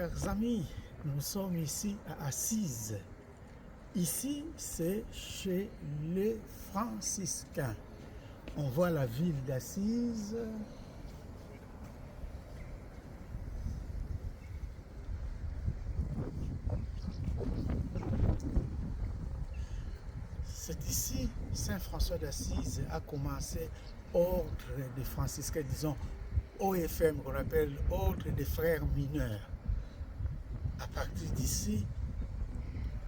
Chers amis, nous sommes ici à Assise. Ici, c'est chez les franciscains. On voit la ville d'Assise. C'est ici, Saint François d'Assise a commencé ordre des franciscains, disons OFM, qu'on appelle ordre des frères mineurs. À partir d'ici,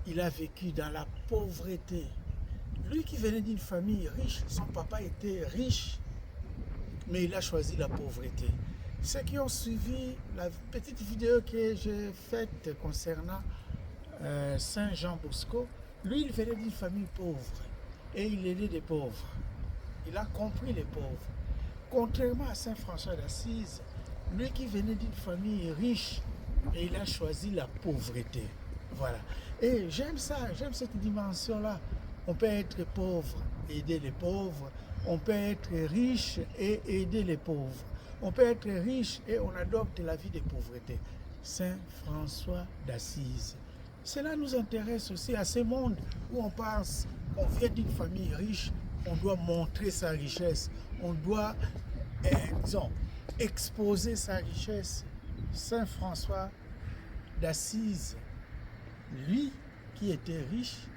il a vécu dans la pauvreté. Lui qui venait d'une famille riche, son papa était riche, mais il a choisi la pauvreté. Ceux qui ont suivi la petite vidéo que j'ai faite concernant Saint Jean Bosco, lui il venait d'une famille pauvre et il aidait les pauvres. Il a compris les pauvres. Contrairement à Saint François d'Assise, lui qui venait d'une famille riche, et il a choisi la pauvreté. Voilà. Et j'aime ça, j'aime cette dimension-là. On peut être pauvre, aider les pauvres. On peut être riche et aider les pauvres. On peut être riche et on adopte la vie de pauvreté. Saint François d'Assise. Cela nous intéresse aussi à ce monde où on pense qu'on vient d'une famille riche, on doit montrer sa richesse, on doit, disons, exposer sa richesse. Saint François d'Assise, lui qui était riche,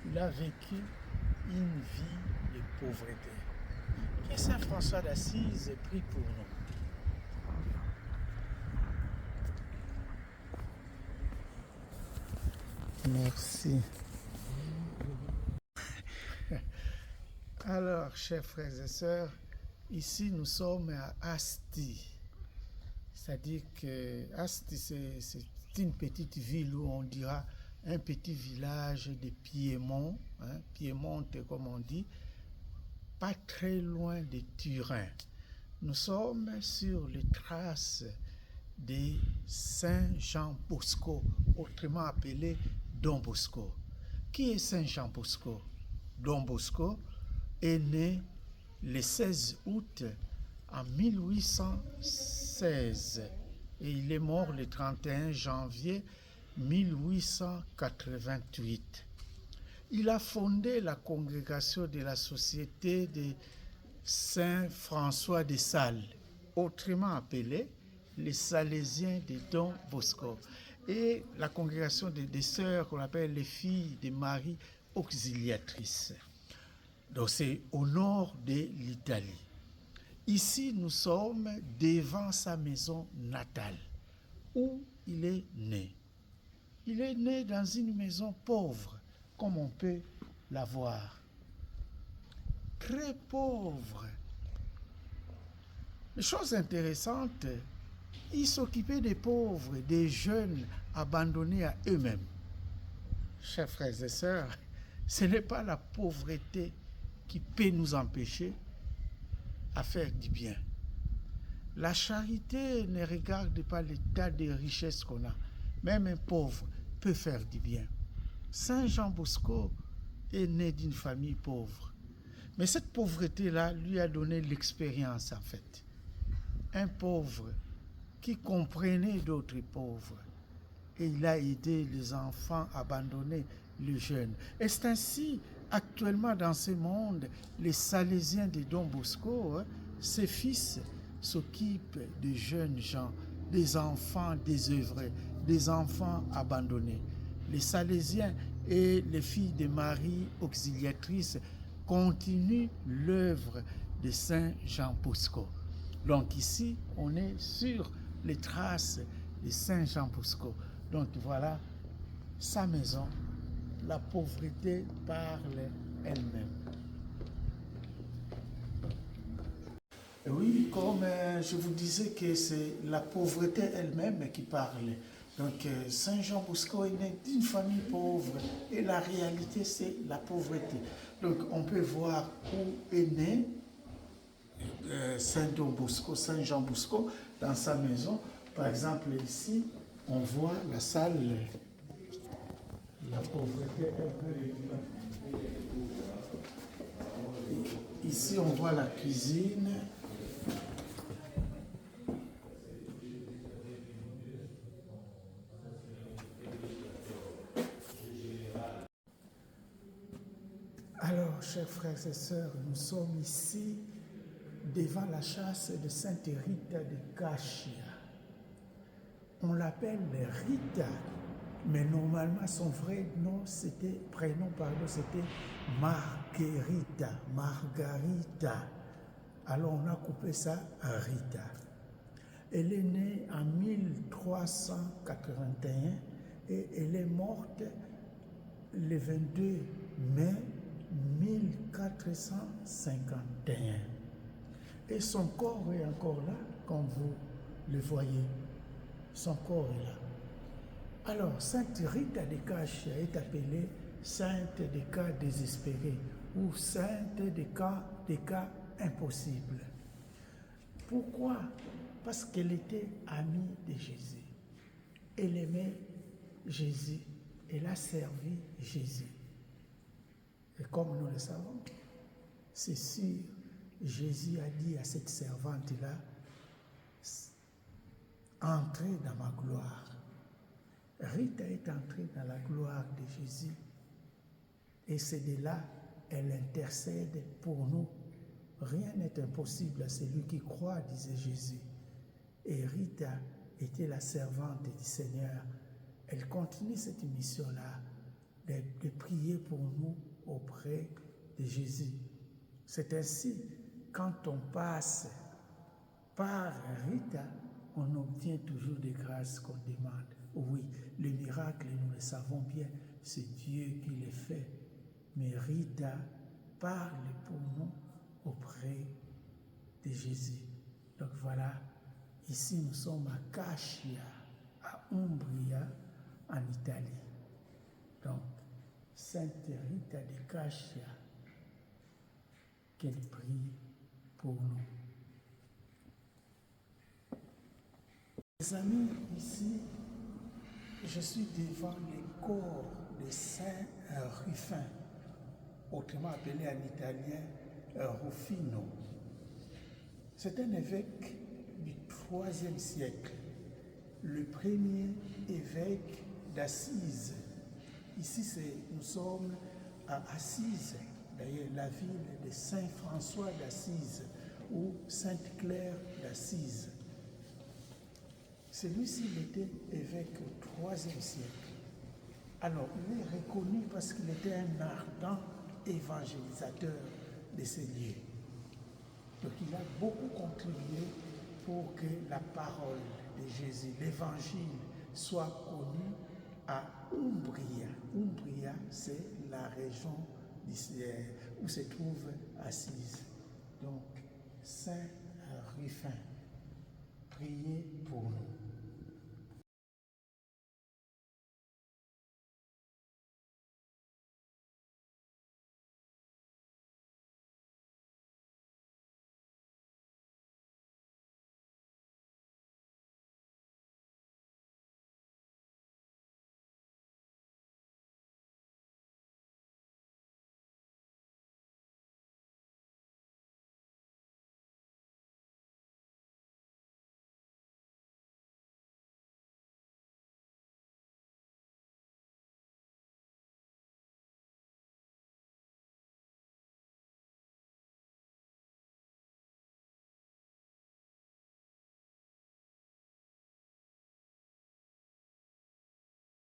il a vécu une vie de pauvreté. Que Saint François d'Assise prie pour nous. Merci. Alors, chers frères et sœurs, ici nous sommes à Asti. C'est-à-dire que Asti, c'est une petite ville où on dira un petit village de Piémont, hein, Piémonte comme on dit, pas très loin de Turin. Nous sommes sur les traces de Saint Jean Bosco, autrement appelé Don Bosco. Qui est Saint Jean Bosco? Don Bosco est né le 16 août en 1816 et il est mort le 31 janvier 1888. Il a fondé la congrégation de la Société de Saint François de Sales, autrement appelée les Salésiens de Don Bosco, et la congrégation des sœurs qu'on appelle les filles de Marie Auxiliatrice. Donc c'est au nord de l'Italie. Ici, nous sommes devant sa maison natale, où il est né. Il est né dans une maison pauvre, comme on peut la voir. Très pauvre. Les choses intéressantes, il s'occupait des pauvres, des jeunes abandonnés à eux-mêmes. Chers frères et sœurs, ce n'est pas la pauvreté qui peut nous empêcher à faire du bien. La charité ne regarde pas l'état de richesse qu'on a. Même un pauvre peut faire du bien. Saint Jean Bosco est né d'une famille pauvre. Mais cette pauvreté-là lui a donné l'expérience en fait. Un pauvre qui comprenait d'autres pauvres. Et il a aidé les enfants abandonnés, les jeunes. Et c'est ainsi, actuellement dans ce monde, les Salésiens de Don Bosco, ses fils s'occupent des jeunes gens, des enfants désœuvrés, des enfants abandonnés. Les Salésiens et les filles de Marie Auxiliatrice continuent l'œuvre de Saint Jean Bosco. Donc ici, on est sur les traces de Saint Jean Bosco. Donc voilà sa maison. La pauvreté parle elle-même. Oui, comme je vous disais que c'est la pauvreté elle-même qui parle. Donc Saint Jean Bosco est né d'une famille pauvre et la réalité c'est la pauvreté. Donc on peut voir où est né Saint Jean Bosco dans sa maison. Par exemple ici, on voit la salle. La pauvreté un peu. Ici on voit la cuisine. Alors, chers frères et sœurs, nous sommes ici devant la chasse de Sainte Rita de Cachia. On l'appelle Rita, mais normalement son vrai nom, c'était Margherita. Alors on a coupé ça à Rita. Elle est née en 1381 et elle est morte le 22 mai 1451. Et son corps est encore là, comme vous le voyez. Son corps est là. Alors, Sainte Rita de Cachia est appelée Sainte des cas désespérés ou Sainte des cas impossibles. Pourquoi? Parce qu'elle était amie de Jésus. Elle aimait Jésus. Elle a servi Jésus. Et comme nous le savons, c'est sûr, Jésus a dit à cette servante-là, entrez dans ma gloire. Rita est entrée dans la gloire de Jésus. Et c'est de là, elle intercède pour nous. Rien n'est impossible à celui qui croit, disait Jésus. Et Rita était la servante du Seigneur. Elle continue cette mission-là, de prier pour nous auprès de Jésus. C'est ainsi, quand on passe par Rita, on obtient toujours des grâces qu'on demande. Oui, le miracle, nous le savons bien, c'est Dieu qui le fait. Mais Rita parle pour nous auprès de Jésus. Donc voilà, ici nous sommes à Cachia, à Umbria, en Italie. Donc, Sainte Rita de Cachia, qu'elle prie pour nous. Les amis, ici, je suis devant le corps de Saint Rufin, autrement appelé en italien Rufino. C'est un évêque du IIIe siècle, le premier évêque d'Assise. Ici, nous sommes à Assise, d'ailleurs la ville de Saint François d'Assise ou Sainte Claire d'Assise. Celui-ci était évêque au IIIe siècle. Alors, il est reconnu parce qu'il était un ardent évangélisateur de ces lieux. Donc, il a beaucoup contribué pour que la parole de Jésus, l'évangile, soit connu à Umbria. Umbria, c'est la région où se trouve Assise. Donc, Saint Rufin, priez pour nous.